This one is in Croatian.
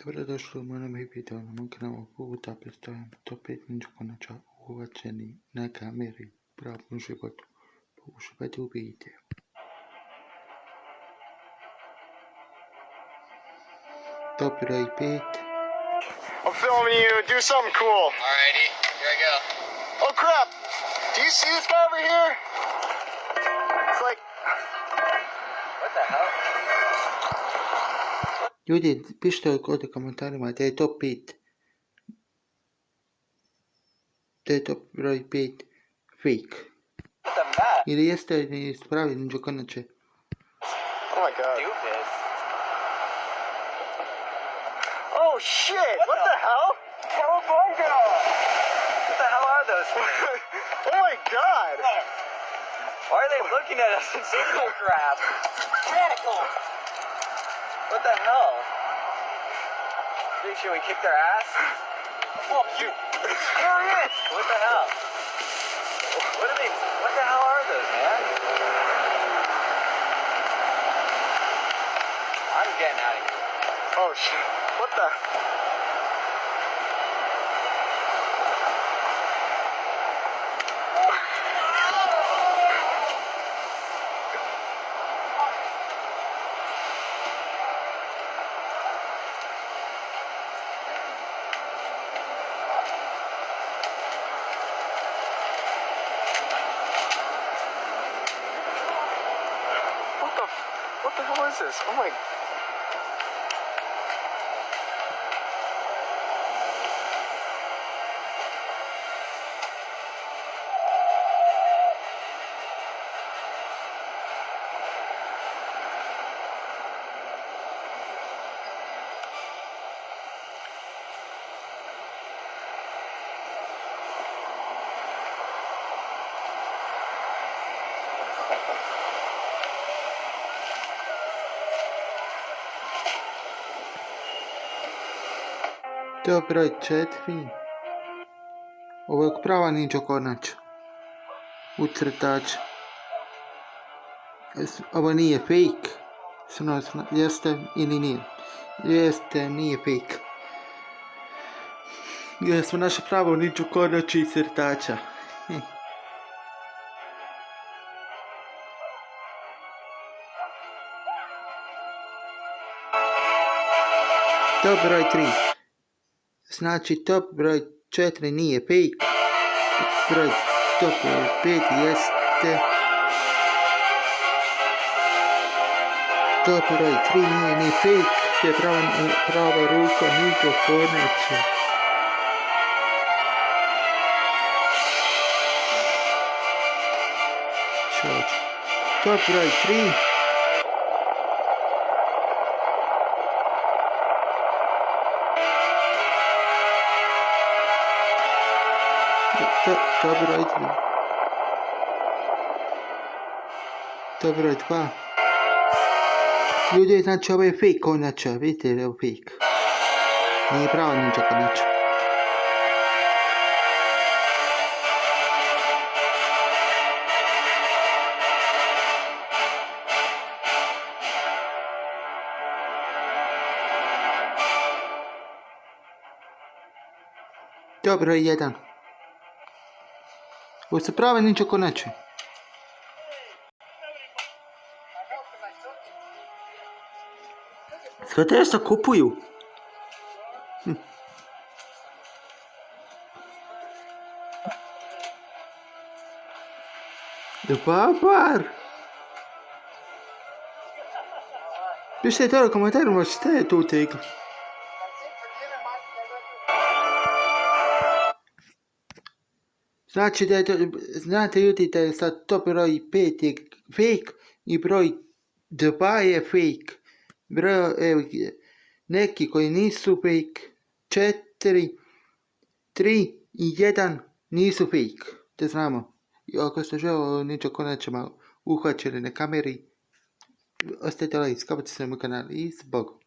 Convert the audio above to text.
Dobrodošli u moj novi video na mom kanalu. Puta predstavljam top 5 ninja konača uhvaćeni na kameri u pravom životu. Uživajte u videu. Top broj 5. I'm filming you. Do something cool. Alrighty, here I go. Oh crap! Do you see this guy over here? It's like... What the hell? Ljudi, pišite ovdje u komentarima da je top 5. Da je top broj 5 fake. What the map? Ili jeste li ispravili ninja konače? Oh my god. Stupid. Oh shit! What the hell? Cowabunga! What the hell are those things? Oh my god! Why are they looking at us in circle crap? Radical! What the hell? Dude, should we kick their ass? Well, you... What the hell? What the hell are those, man? I'm getting out of here. Oh shit. What the... What the hell is this? Oh my... Top broj 4. Ovo je prava ninja konač. Ucrtač. Ovo nije fake. Jeste ili nije? Jeste, nije fake. Jer smo naše pravo ninja konač i crtača. Top broj 3. Znači top broj 4 nije fake. Top broj 5 jeste. Top broj 3 nije ni fake. To je prava ruka ninja konača. Top broj 3. Top broj 2. Ljudi, znači ovo je fake konača, vidite li je ovo fake. Nije pravo ninja konača. Top broj 1. Ovo su prave ninja konače. Shvatite što kupuju? Babar! Pišite to u komentarima šta je tu teglo. Znači da je to, znate ljudi da je sad top broj 5 je fake i broj 2 je fake. Neki koji nisu fake, 4, 3 i 1 nisu fake. Da znamo. I ako ste želeli ninja konačama uhvaćeni na kameri, ostavite like, skapite se na moj kanal i s Bogom.